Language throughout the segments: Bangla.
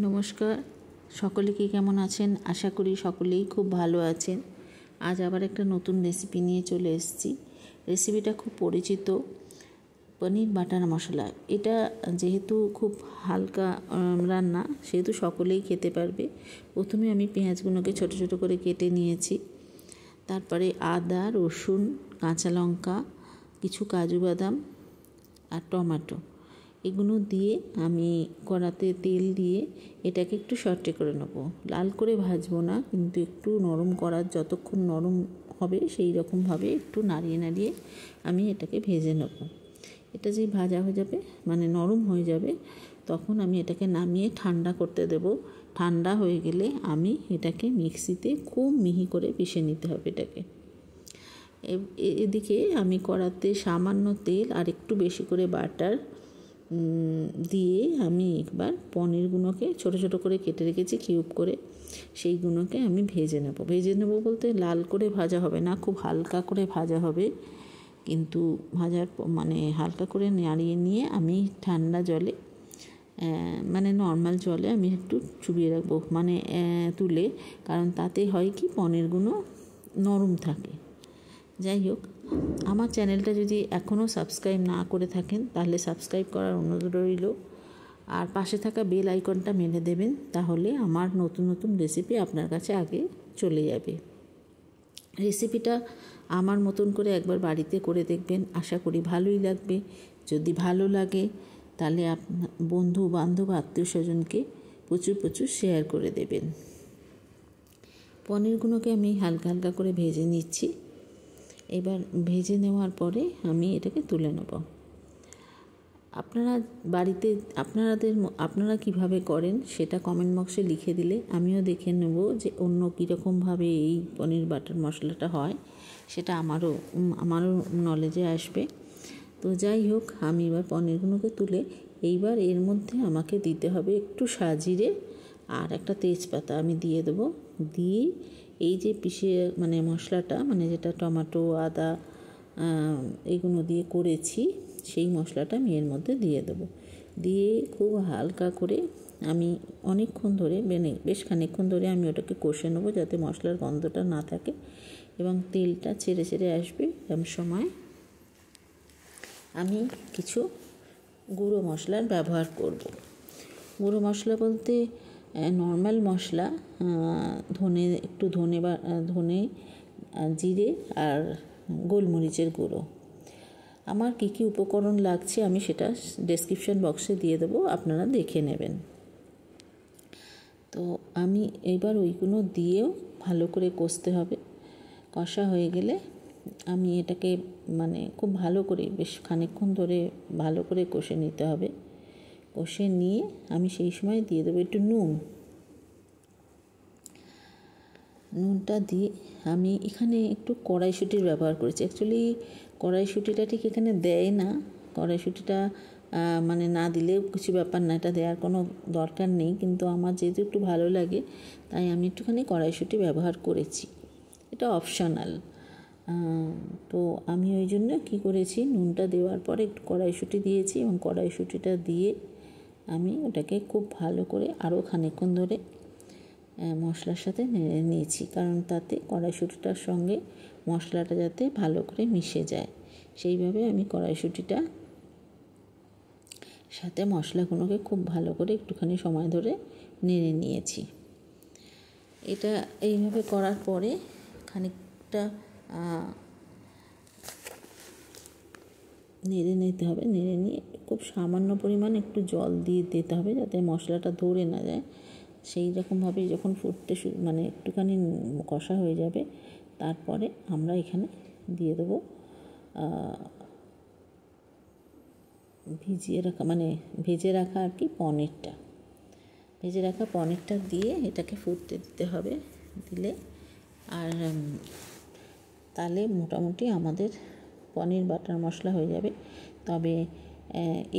নমস্কার, সকলে কি কেমন আছেন? আশা করি সকলেই খুব ভালো আছেন। আজ আবার একটা নতুন রেসিপি নিয়ে চলে এসেছি। রেসিপিটা খুব পরিচিত, পনির বাটার মশলা। এটা যেহেতু খুব হালকা রান্না, সেহেতু সকলেই খেতে পারবে। প্রথমে আমি পেঁয়াজগুলোকে ছোট ছোট করে কেটে নিয়েছি। তারপরে আদা, রসুন, কাঁচা লঙ্কা, কিছু কাজু বাদাম আর টমেটো, এগুলো দিয়ে আমি কড়াতে তেল দিয়ে এটাকে একটু সটে করে নেবো। লাল করে ভাজবো না, কিন্তু একটু নরম করার, যতক্ষণ নরম হবে সেই রকমভাবে একটু নাড়িয়ে নাড়িয়ে আমি এটাকে ভেজে নেব। এটা যেই ভাজা হয়ে যাবে, মানে নরম হয়ে যাবে, তখন আমি এটাকে নামিয়ে ঠান্ডা করতে দেব। ঠান্ডা হয়ে গেলে আমি এটাকে মিক্সিতে খুব মিহি করে পিষে নিতে হবে। এটাকে এদিকে আমি কড়াতে সামান্য তেল আর একটু বেশি করে বাটার দিয়ে আমি একবার পনিরগুলোকে ছোট ছোট করে কেটে রেখেছি কিউব করে, সেইগুলোকে আমি ভেজে নেব বলতে লাল করে ভাজা হবে না, খুব হালকা করে ভাজা হবে। কিন্তু ভাজার মানে হালকা করে নাড়িয়ে নিয়ে আমি ঠান্ডা জলে, মানে নর্মাল জলে আমি একটু চুবিয়ে রাখবো, মানে তুলে, কারণ তাতে হয় কি পনিরগুলো নরম থাকে। যাই হোক, আমার চ্যানেলটা যদি এখনও সাবস্ক্রাইব না করে থাকেন তাহলে সাবস্ক্রাইব করার অনুরোধ রইল, আর পাশে থাকা বেল আইকনটা মেরে দেবেন, তাহলে আমার নতুন নতুন রেসিপি আপনার কাছে আগে চলে যাবে। রেসিপিটা আমার মতন করে একবার বাড়িতে করে দেখবেন, আশা করি ভালোই লাগবে। যদি ভালো লাগে তাহলে আপনার বন্ধু বান্ধব আত্মীয় স্বজনকে প্রচুর প্রচুর শেয়ার করে দেবেন। পনিরগুলোকে আমি হালকা হালকা করে ভেজে নিচ্ছি। এবার ভেজে নেওয়ার পরে আমি এটাকে তুলে নেব। আপনারা বাড়িতে আপনারা কিভাবে করেন সেটা কমেন্ট বক্সে লিখে দিলে আমিও দেখে নেব যে অন্য কীরকমভাবে এই পনির বাটার মশলাটা হয়, সেটা আমারও নলেজে আসবে। তো যাই হোক, আমি এবার পনিরগুলোকে তুলে এইবার এর মধ্যে আমাকে দিতে হবে একটু সাজিরে আর একটা তেজপাতা আমি দিয়ে দেবো। দিয়ে এই যে মানে মশলাটা, মানে যেটা টমেটো, আদা এগুলো দিয়ে করেছি, সেই মশলাটা আমি এর মধ্যে দিয়ে দেবো। দিয়ে খুব হালকা করে আমি অনেকক্ষণ ধরে, বেশ খানিকক্ষণ ধরে আমি ওটাকে কষে নেবো, যাতে মশলার গন্ধটা না থাকে এবং তেলটা ছেড়ে ছেড়ে আসবে। এরকম সময় আমি কিছু গুঁড়ো মশলার ব্যবহার করব। গুঁড়ো মশলা বলতে নর্মাল মশলা, ধনে, জিরে আর গোলমরিচের গুঁড়ো। আমার কী কী উপকরণ লাগছে আমি সেটা ডেসক্রিপশন বক্সে দিয়ে দেবো, আপনারা দেখে নেবেন। তো আমি এইবার ওইগুলো দিয়েও ভালো করে কষতে হবে। কষা হয়ে গেলে আমি এটাকে মানে খুব ভালো করে বেশ খানিকক্ষণ ধরে ভালো করে কষে নিতে হবে। কষে নিয়ে আমি সেই সময় দিয়ে দেবো একটু নুনটা দিয়ে আমি এখানে একটু কড়াইশুঁটির ব্যবহার করেছি। অ্যাকচুয়ালি কড়াইশুঁটিটা ঠিক এখানে দেয় না, কড়াইশুঁটিটা মানে না দিলেও কিছু ব্যাপার না, এটা দেওয়ার কোনো দরকার নেই, কিন্তু আমার যেহেতু একটু ভালো লাগে তাই আমি একটুখানি কড়াইশুঁটি ব্যবহার করেছি। এটা অপশনাল। তো আমি ওই জন্য কী করেছি, নুনটা দেওয়ার পরে একটু কড়াইশুঁটি দিয়েছি এবং কড়াইশুঁটিটা দিয়ে আমি ওটাকে খুব ভালো করে আরও খানিকক্ষণ ধরে মশলার সাথে নেড়ে নিয়েছি, কারণ তাতে কড়াইশুঁটিটার সঙ্গে মশলাটা যাতে ভালো করে মিশে যায়, সেইভাবে আমি কড়াইশুঁটিটা সাথে মশলাগুলোকে খুব ভালো করে একটুখানি সময় ধরে নেড়ে নিয়েছি। এটা এইভাবে করার পরে খানিকটা নেড়ে নিতে হবে। নেড়ে নিয়ে খুব সামান্য পরিমাণ একটু জল দিয়ে দিতে হবে, যাতে মশলাটা ধরে না যায়। সেই রকমভাবে যখন মানে একটুখানি কষা হয়ে যাবে, তারপরে আমরা এখানে দিয়ে দেবো ভেজে রাখা আর কি ভেজে রাখা পনিরটা দিয়ে এটাকে ফুটতে দিতে হবে। দিলে আর তাহলে মোটামুটি আমাদের পনির বাটার মশলা হয়ে যাবে। তবে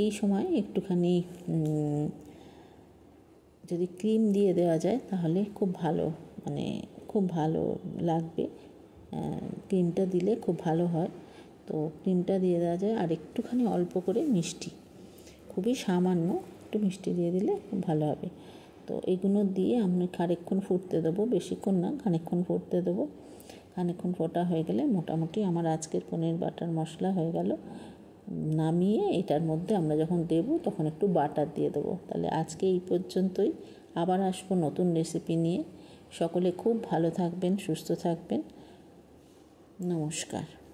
এই সময় একটুখানি যদি ক্রিম দিয়ে দেওয়া যায় তাহলে খুব ভালো লাগবে। ক্রিমটা দিলে খুব ভালো হয়, তো ক্রিমটা দিয়ে দেওয়া যায়। আর একটুখানি অল্প করে মিষ্টি, খুবই সামান্য একটু মিষ্টি দিয়ে দিলে খুব ভালো হবে। তো এগুলো দিয়ে আমি খানিকক্ষণ ফুটতে দেবো, বেশিক্ষণ না, খানিকক্ষণ ফুটতে দেবো। খানিকক্ষণ ফোটা হয়ে গেলে মোটামুটি আমার আজকের পনির বাটার মশলা হয়ে গেল। নামিয়ে এটার মধ্যে আমরা যখন দেবো তখন একটু বাটার দিয়ে দেবো। তাহলে আজকে এই পর্যন্তই, আবার আসবো নতুন রেসিপি নিয়ে। সকলে খুব ভালো থাকবেন, সুস্থ থাকবেন। নমস্কার।